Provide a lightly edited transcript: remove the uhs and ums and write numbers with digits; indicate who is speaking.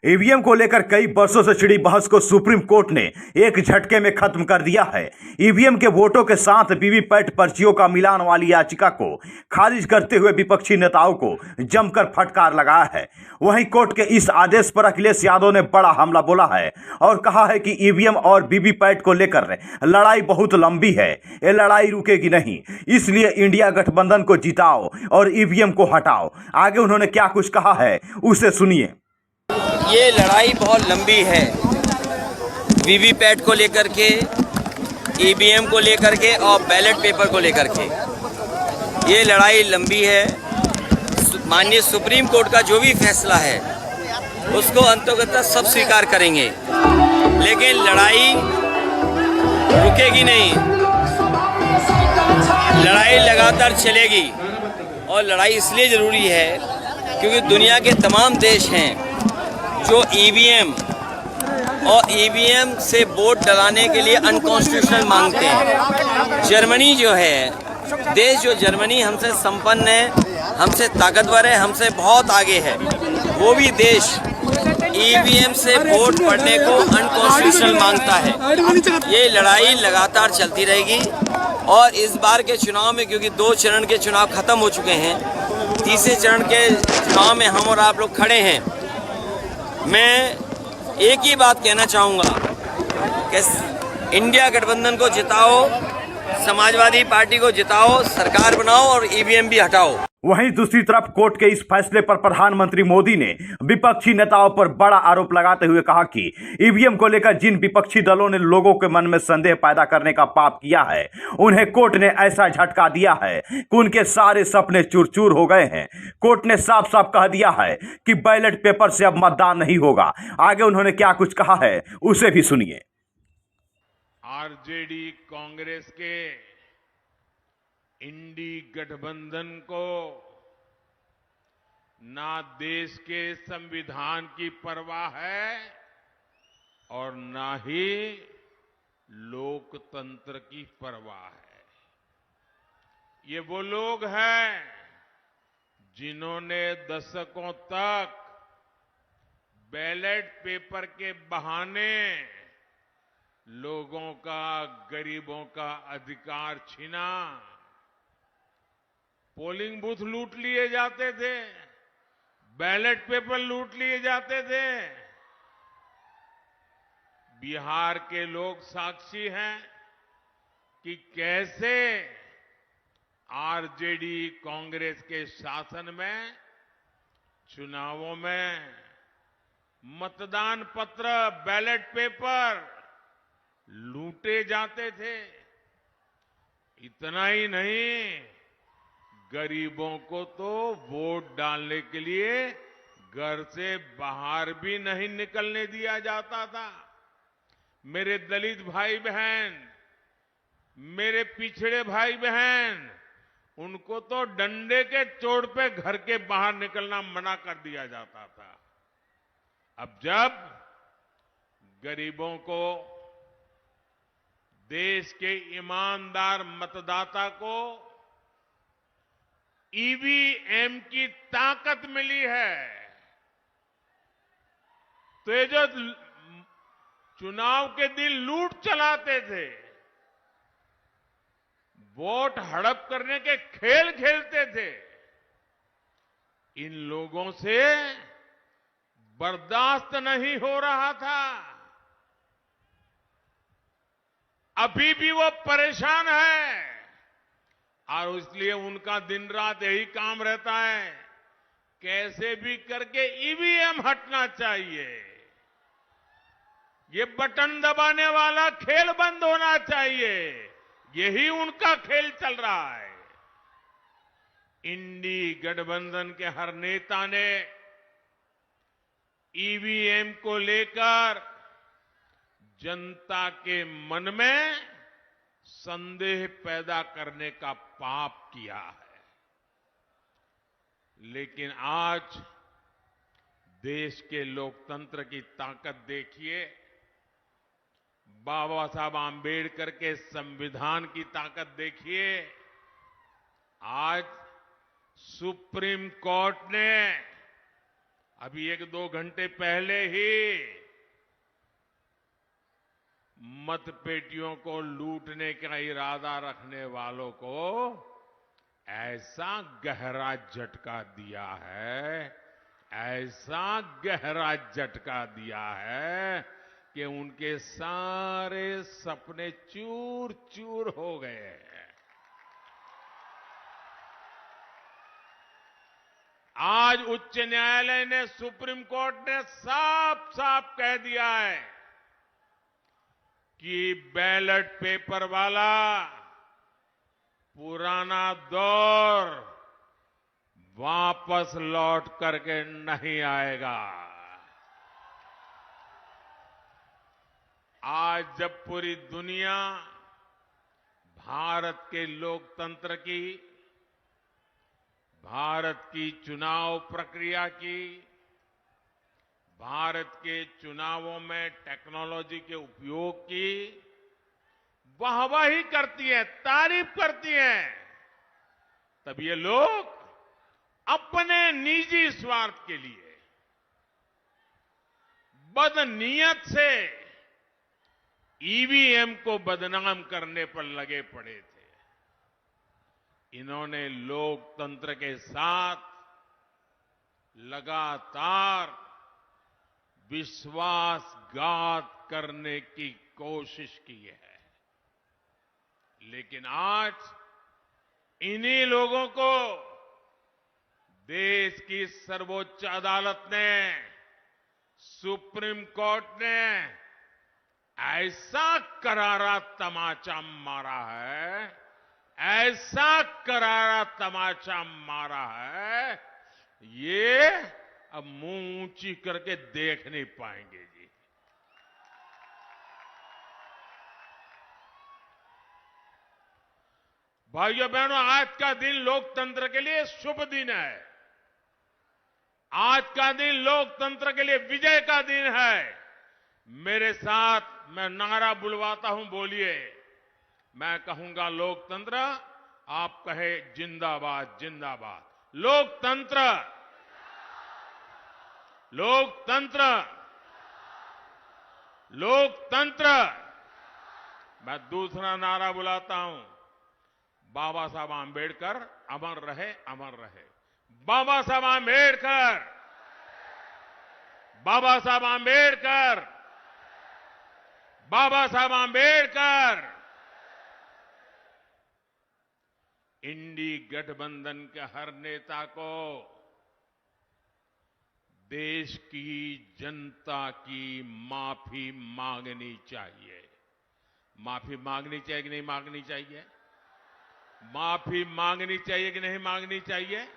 Speaker 1: EVM को लेकर कई वर्षों से छिड़ी बहस को सुप्रीम कोर्ट ने एक झटके में खत्म कर दिया है। ईवीएम के वोटों के साथ वीवीपैट पर्चियों का मिलान वाली याचिका को खारिज करते हुए विपक्षी नेताओं को जमकर फटकार लगाया है। वहीं कोर्ट के इस आदेश पर अखिलेश यादव ने बड़ा हमला बोला है और कहा है कि ईवीएम और वीवीपैट को लेकर लड़ाई बहुत लंबी है, ये लड़ाई रुकेगी नहीं, इसलिए इंडिया गठबंधन को जिताओ और ईवीएम को हटाओ। आगे उन्होंने क्या कुछ कहा है उसे सुनिए।
Speaker 2: ये लड़ाई बहुत लंबी है, वीवीपैट को लेकर के, ईवीएम को लेकर के और बैलेट पेपर को लेकर के। ये लड़ाई लंबी है। माननीय सुप्रीम कोर्ट का जो भी फैसला है उसको अंततः सब स्वीकार करेंगे, लेकिन लड़ाई रुकेगी नहीं, लड़ाई लगातार चलेगी। और लड़ाई इसलिए ज़रूरी है क्योंकि दुनिया के तमाम देश हैं जो ईवीएम और ईवीएम से वोट डलाने के लिए अनकॉन्स्टिट्यूशनल मांगते हैं। जर्मनी जो है देश, जो जर्मनी हमसे संपन्न है, हमसे ताकतवर है, हमसे बहुत आगे है, वो भी देश ईवीएम से वोट पड़ने को अनकॉन्स्टिट्यूशनल मांगता है। ये लड़ाई लगातार चलती रहेगी और इस बार के चुनाव में, क्योंकि 2 चरण के चुनाव खत्म हो चुके हैं, तीसरे चरण के चुनाव में हम और आप लोग खड़े हैं। मैं एक ही बात कहना चाहूँगा कि इंडिया गठबंधन को जिताओ, समाजवादी पार्टी को जिताओ, सरकार बनाओ और ईवीएम भी हटाओ।
Speaker 1: वहीं दूसरी तरफ कोर्ट के इस फैसले पर प्रधानमंत्री मोदी ने विपक्षी नेताओं पर बड़ा आरोप लगाते हुए कहा कि ईवीएम को लेकर जिन विपक्षी दलों ने लोगों के मन में संदेह पैदा करने का पाप किया है, उन्हें कोर्ट ने ऐसा झटका दिया है कि उनके सारे सपने चूर चूर हो गए हैं। कोर्ट ने साफ साफ कह दिया है कि बैलेट पेपर से अब मतदान नहीं होगा। आगे उन्होंने क्या कुछ कहा है उसे भी सुनिए।
Speaker 3: आरजेडी कांग्रेस के इंडी गठबंधन को ना देश के संविधान की परवाह है और ना ही लोकतंत्र की परवाह है। ये वो लोग हैं जिन्होंने दशकों तक बैलेट पेपर के बहाने लोगों का, गरीबों का अधिकार छीना। पोलिंग बूथ लूट लिए जाते थे, बैलेट पेपर लूट लिए जाते थे। बिहार के लोग साक्षी हैं कि कैसे आरजेडी कांग्रेस के शासन में चुनावों में मतदान पत्र, बैलेट पेपर लूटे जाते थे। इतना ही नहीं, गरीबों को तो वोट डालने के लिए घर से बाहर भी नहीं निकलने दिया जाता था। मेरे दलित भाई बहन, मेरे पिछड़े भाई बहन, उनको तो डंडे के चोट पे घर के बाहर निकलना मना कर दिया जाता था। अब जब गरीबों को, देश के ईमानदार मतदाता को ईवीएम की ताकत मिली है, तो ये जो चुनाव के दिन लूट चलाते थे, वोट हड़प करने के खेल खेलते थे, इन लोगों से बर्दाश्त नहीं हो रहा था। अभी भी वो परेशान है और इसलिए उनका दिन रात यही काम रहता है, कैसे भी करके ईवीएम हटना चाहिए, ये बटन दबाने वाला खेल बंद होना चाहिए, यही उनका खेल चल रहा है। इंडी गठबंधन के हर नेता ने ईवीएम को लेकर जनता के मन में संदेह पैदा करने का पाप किया है। लेकिन आज देश के लोकतंत्र की ताकत देखिए, बाबा साहब आंबेडकर के संविधान की ताकत देखिए। आज सुप्रीम कोर्ट ने अभी 1-2 घंटे पहले ही मतपेटियों को लूटने का इरादा रखने वालों को ऐसा गहरा झटका दिया है, ऐसा गहरा झटका दिया है कि उनके सारे सपने चूर चूर हो गए हैं। आज उच्च न्यायालय ने, सुप्रीम कोर्ट ने साफ साफ कह दिया है कि बैलेट पेपर वाला पुराना दौर वापस लौट करके नहीं आएगा। आज जब पूरी दुनिया भारत के लोकतंत्र की, भारत की चुनाव प्रक्रिया की, भारत के चुनावों में टेक्नोलॉजी के उपयोग की वाहवाही करती है, तारीफ करती है, तब ये लोग अपने निजी स्वार्थ के लिए बदनीयत से ईवीएम को बदनाम करने पर लगे पड़े थे। इन्होंने लोकतंत्र के साथ लगातार विश्वासघात करने की कोशिश की है, लेकिन आज इन्हीं लोगों को देश की सर्वोच्च अदालत ने, सुप्रीम कोर्ट ने ऐसा करारा तमाचा मारा है, ऐसा करारा तमाचा मारा है, ये अब मुंह ऊंची करके देख नहीं पाएंगे जी। भाइयों बहनों, आज का दिन लोकतंत्र के लिए शुभ दिन है। आज का दिन लोकतंत्र के लिए विजय का दिन है। मेरे साथ मैं नारा बुलवाता हूं, बोलिए। मैं कहूंगा लोकतंत्र, आप कहे जिंदाबाद जिंदाबाद। लोकतंत्र, लोकतंत्र, लोकतंत्र। मैं दूसरा नारा बुलाता हूं, बाबा साहब आंबेडकर अमर रहे, अमर रहे। बाबा साहब आंबेडकर, बाबा साहब आंबेडकर, बाबा साहब आंबेडकर। इंडी गठबंधन के हर नेता को देश की जनता की माफी मांगनी चाहिए। माफी मांगनी चाहिए कि नहीं मांगनी चाहिए? माफी मांगनी चाहिए कि नहीं मांगनी चाहिए?